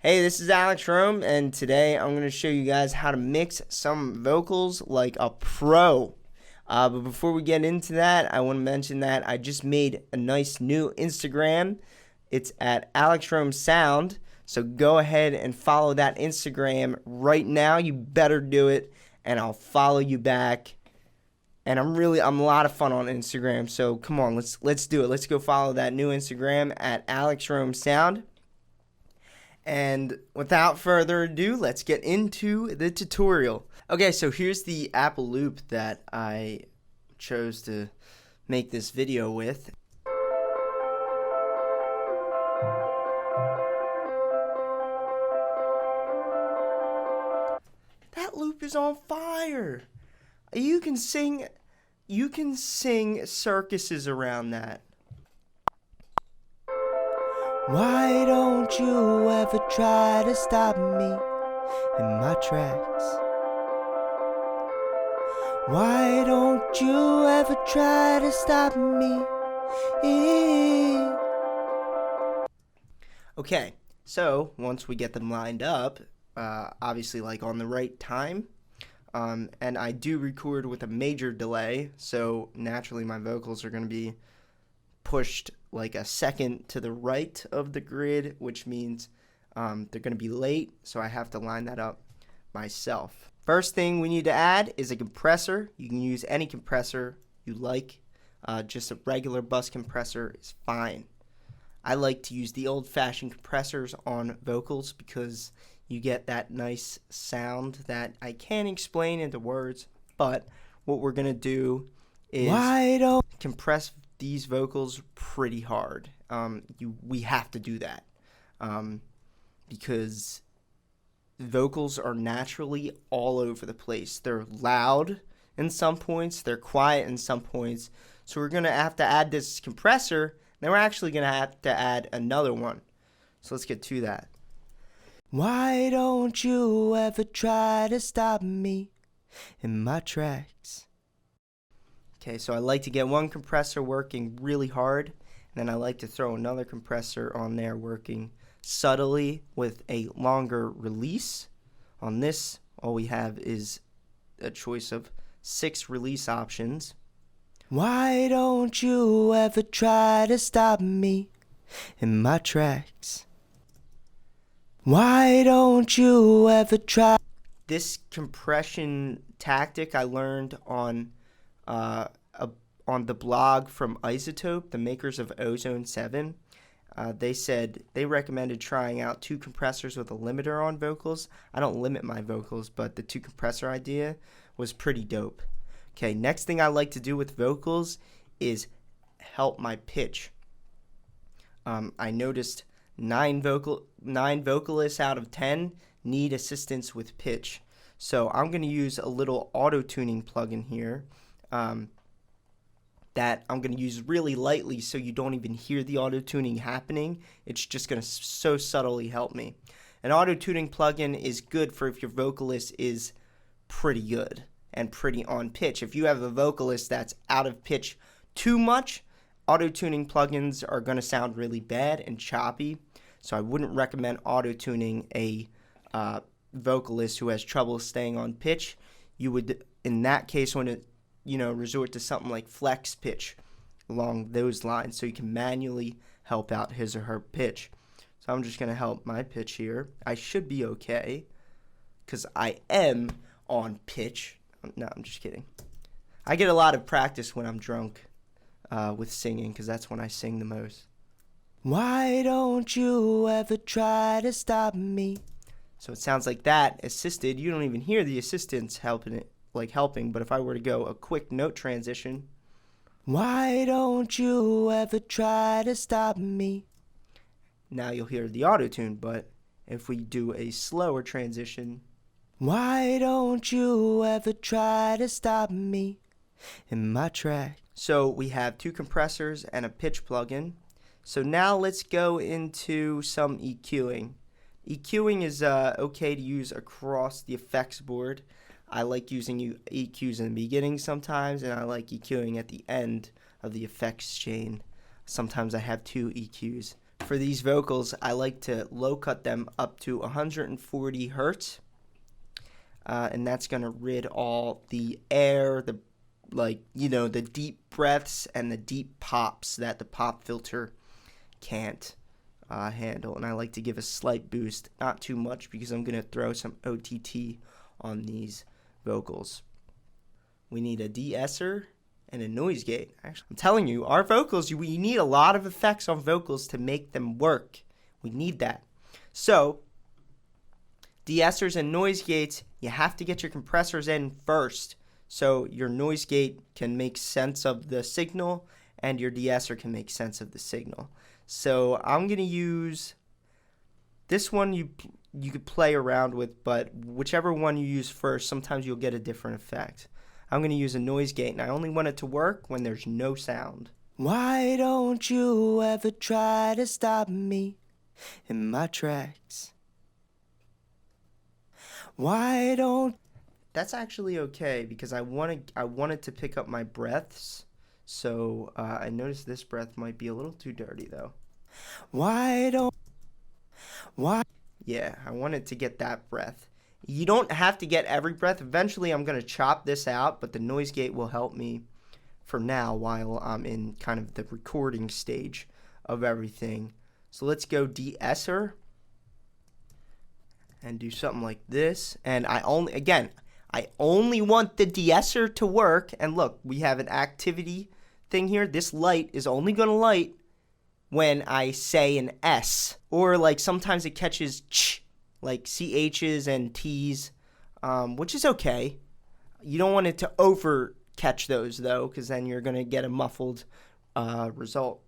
Hey, this is Alex Rome, and today I'm going to show you guys how to mix some vocals like a pro. But before we get into that, I want to mention that I just made a nice new Instagram. It's at Alex Rome Sound, so go ahead and follow that Instagram right now. You better do it, and I'll follow you back. And I'm a lot of fun on Instagram, so come on, let's do it. Let's go follow that new Instagram at Alex Rome Sound. And without further ado, let's get into the tutorial. Okay, so here's the Apple loop that I chose to make this video with. That loop is on fire. You can sing circuses around that. Why don't you ever try to stop me in my tracks? Why don't you ever try to stop me? Okay, so once we get them lined up, obviously like on the right time, and I do record with a major delay, so naturally my vocals are going to be pushed like a second to the right of the grid, which means they're going to be late, so I have to line that up myself. First thing we need to add is a compressor. You can use any compressor you like. Just a regular bus compressor is fine. I like to use the old-fashioned compressors on vocals because you get that nice sound that I can't explain into words, but what we're going to do is compress these vocals pretty hard. We have to do that because vocals are naturally all over the place. They're loud in some points, they're quiet in some points, so we're going to have to add this compressor, then we're actually going to have to add another one. So let's get to that. Why don't you ever try to stop me in my tracks? Okay, so I like to get one compressor working really hard, and then I like to throw another compressor on there working subtly with a longer release. On this, all we have is a choice of 6 release options. Why don't you ever try to stop me in my tracks? Why don't you ever try? This compression tactic I learned on the blog from Isotope, the makers of Ozone 7. They said they recommended trying out 2 compressors with a limiter on vocals. I don't limit my vocals, but the 2 compressor idea was pretty dope. Okay, next thing I like to do with vocals is help my pitch. I noticed 9 vocalists out of 10 need assistance with pitch. So I'm going to use a little auto-tuning plugin here that I'm going to use really lightly so you don't even hear the auto-tuning happening. It's just going to so subtly help me. An auto-tuning plugin is good for if your vocalist is pretty good and pretty on pitch. If you have a vocalist that's out of pitch too much, auto-tuning plugins are going to sound really bad and choppy. So I wouldn't recommend auto-tuning a vocalist who has trouble staying on pitch. You would, in that case, want to resort to something like flex pitch along those lines so you can manually help out his or her pitch. So I'm just going to help my pitch here. I should be okay because I am on pitch. No, I'm just kidding. I get a lot of practice when I'm drunk with singing because that's when I sing the most. Why don't you ever try to stop me? So it sounds like that assisted. You don't even hear the assistants helping, but if I were to go a quick note transition, why don't you ever try to stop me? Now you'll hear the auto-tune, but if we do a slower transition, why don't you ever try to stop me in my track? So we have 2 compressors and a pitch plugin. So now let's go into some EQing. EQing is okay to use across the effects board. I like using EQs in the beginning sometimes, and I like EQing at the end of the effects chain. Sometimes I have 2 EQs for these vocals, I like to low cut them up to 140 hertz. And that's going to rid all the air, the the deep breaths and the deep pops that the pop filter can't handle. And I like to give a slight boost, not too much, because I'm going to throw some OTT on these vocals. We need a de-esser and a noise gate. Actually, I'm telling you, our vocals, we need a lot of effects on vocals to make them work. We need that. So, de-essers and noise gates, you have to get your compressors in first, so your noise gate can make sense of the signal and your de-esser can make sense of the signal. So I'm going to use this one. You could play around with, but whichever one you use first, sometimes you'll get a different effect. I'm going to use a noise gate, and I only want it to work when there's no sound. Why don't you ever try to stop me in my tracks? Why don't... That's actually okay, because I wanted to pick up my breaths. So I noticed this breath might be a little too dirty though. Why? Yeah, I wanted to get that breath. You don't have to get every breath. Eventually I'm going to chop this out, but the noise gate will help me for now while I'm in kind of the recording stage of everything. So let's go de-esser and do something like this. And I only want the de-esser to work. And look, we have an activity thing here. This light is only going to light when I say an S. Or like sometimes it catches ch, like CHs and Ts, which is okay. You don't want it to over catch those though, because then you're going to get a muffled result.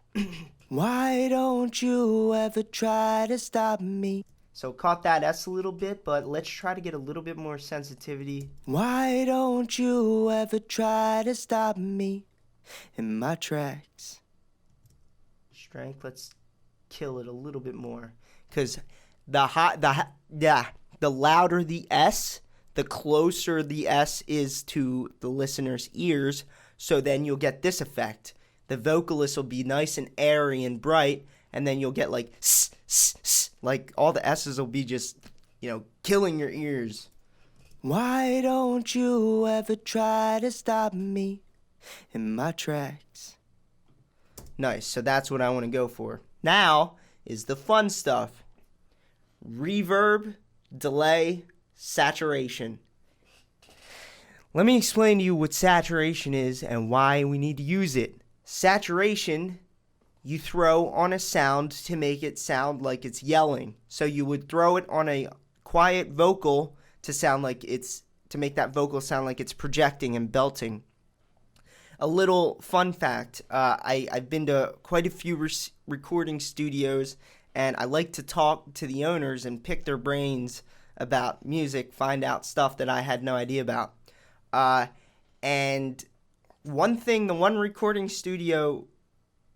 Why don't you ever try to stop me? So caught that S a little bit, but let's try to get a little bit more sensitivity. Why don't you ever try to stop me in my tracks? Strength, let's kill it a little bit more. Because the louder the S, the closer the S is to the listener's ears. So then you'll get this effect. The vocalist will be nice and airy and bright, and then you'll get like s, s, s, like all the S's will be just, killing your ears. Why don't you ever try to stop me in my tracks? Nice, so that's what I want to go for. Now is the fun stuff. Reverb, delay, saturation. Let me explain to you what saturation is and why we need to use it. Saturation, you throw on a sound to make it sound like it's yelling. So you would throw it on a quiet vocal to make that vocal sound like it's projecting and belting. A little fun fact, I've been to quite a few recording studios, and I like to talk to the owners and pick their brains about music, find out stuff that I had no idea about. And one thing, the one recording studio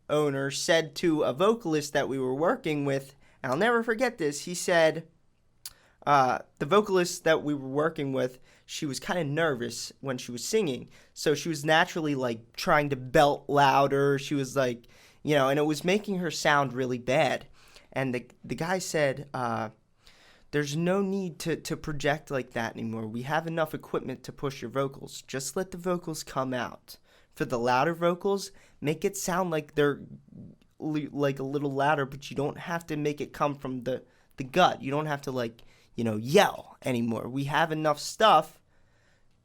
owner said to a vocalist that we were working with, and I'll never forget this, he said, the vocalist that we were working with, she was kind of nervous when she was singing, so she was naturally like trying to belt louder. She was like, and it was making her sound really bad. And the guy said, there's no need to project like that anymore. We have enough equipment to push your vocals. Just let the vocals come out. For the louder vocals, make it sound like they're like a little louder, but you don't have to make it come from the gut. You don't have to yell anymore. We have enough stuff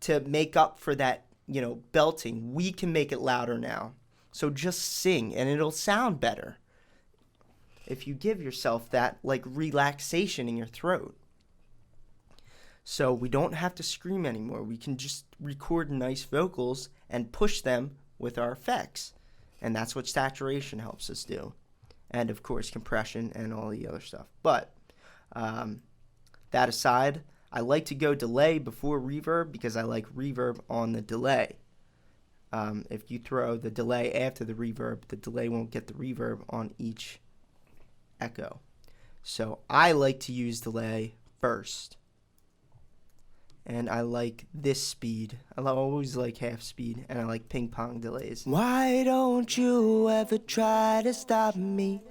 to make up for that, belting. We can make it louder now. So just sing and it'll sound better if you give yourself that relaxation in your throat. So we don't have to scream anymore. We can just record nice vocals and push them with our effects. And that's what saturation helps us do. And of course compression and all the other stuff. But that aside, I like to go delay before reverb because I like reverb on the delay. If you throw the delay after the delay won't get the reverb on each echo. So I like to use delay first. And I like this speed. I always like half speed, and I like ping pong delays. Why don't you ever try to stop me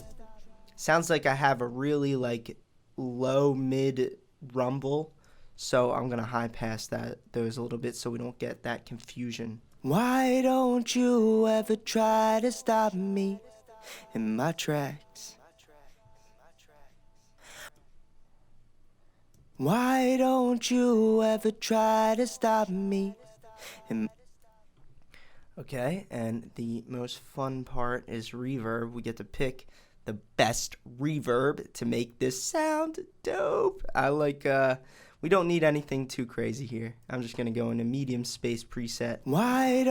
Sounds like I have a really like low mid rumble, so I'm gonna high pass those a little bit so we don't get that confusion. Why don't you ever try to stop me in my tracks? Why don't you ever try to stop me in... Okay, and the most fun part is reverb. We get to pick the best reverb to make this sound dope. I like, we don't need anything too crazy here. I'm just gonna go into medium space preset. Why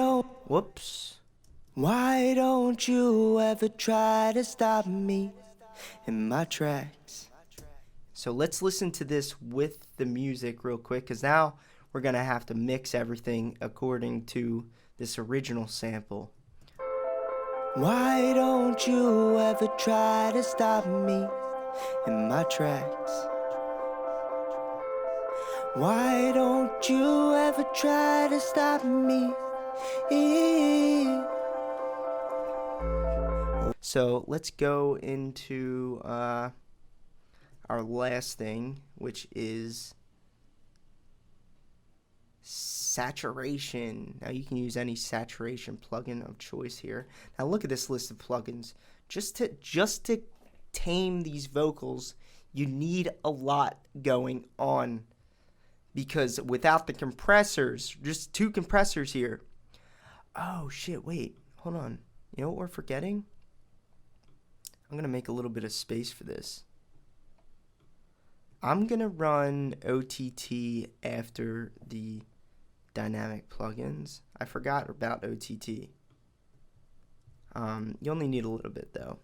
don't you ever try to stop me in my tracks? So let's listen to this with the music real quick, because now we're gonna have to mix everything according to this original sample. Why don't you ever try to stop me in my tracks? Why don't you ever try to stop me? So let's go into our last thing, which is saturation. Now you can use any saturation plugin of choice here. Now look at this list of plugins. Just to tame these vocals, you need a lot going on, because without the compressors, just 2 compressors here. Oh shit, wait, hold on. You know what we're forgetting? I'm gonna make a little bit of space for this. I'm gonna run OTT after the dynamic plugins. I forgot about OTT. You only need a little bit though.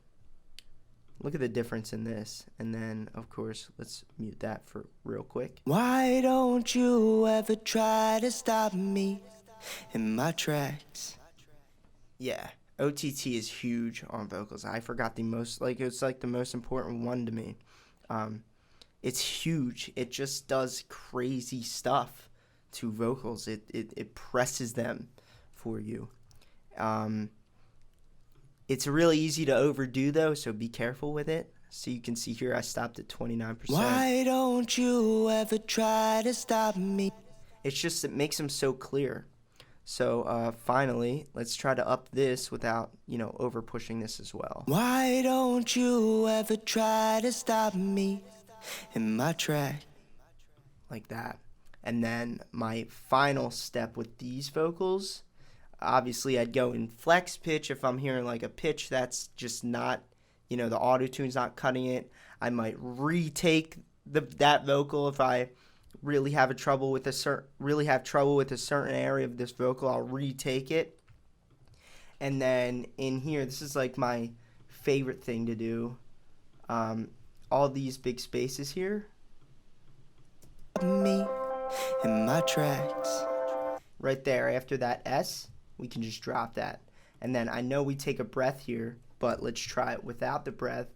Look at the difference in this, and then of course let's mute that for real quick. Why don't you ever try to stop me in my tracks? Yeah, OTT is huge on vocals. I forgot the most, like, it's like the most important one to me. It's huge. It just does crazy stuff to vocals. It presses them for you. It's really easy to overdo though, so be careful with it. So you can see here I stopped at 29%. Why don't you ever try to stop me? It's just, it makes them so clear. So finally, let's try to up this without, over pushing this as well. Why don't you ever try to stop me in my track? Like that. And then my final step with these vocals, obviously I'd go in flex pitch if I'm hearing like a pitch that's just not, the auto-tune's not cutting it. I might retake that vocal if I really have trouble with a certain area of this vocal. I'll retake it. And then in here, this is like my favorite thing to do. All these big spaces here. Me in my tracks. Right there, after that S, we can just drop that. And then I know we take a breath here, but let's try it without the breath.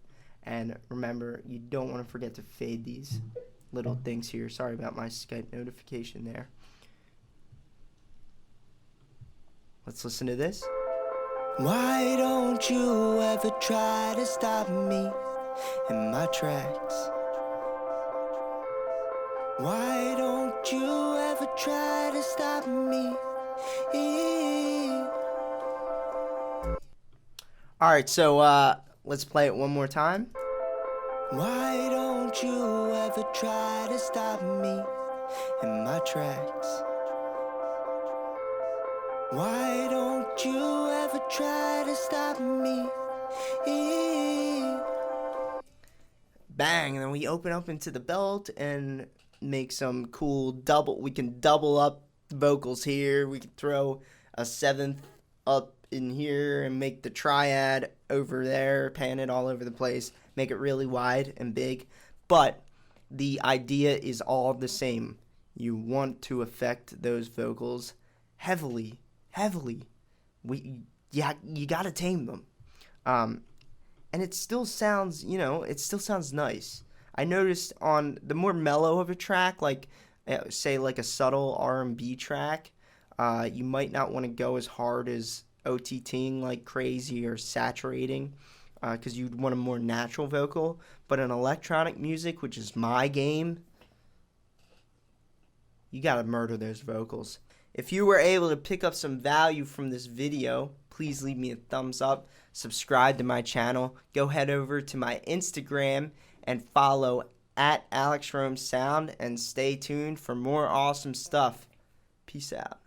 And remember, you don't want to forget to fade these little things here. Sorry about my Skype notification there. Let's listen to this. Why don't you ever try to stop me in my tracks? Why don't you ever try to stop me? Alright, so let's play it one more time. Why don't you ever try to stop me in my tracks? Why don't you ever try to stop me? Bang, and then we open up into the belt and make some cool we can double up vocals here. We can throw a 7th up in here and make the triad over there, pan it all over the place, make it really wide and big. But the idea is all the same. You want to affect those vocals heavily. You gotta tame them. And it still sounds, nice. I noticed on the more mellow of a track, like say like a subtle R&B track, you might not want to go as hard as OTTing like crazy or saturating. because you'd want a more natural vocal. But in electronic music, which is my game, you gotta murder those vocals. If you were able to pick up some value from this video, please leave me a thumbs up, subscribe to my channel, go head over to my Instagram and follow @AlexRomeSound, and stay tuned for more awesome stuff. Peace out.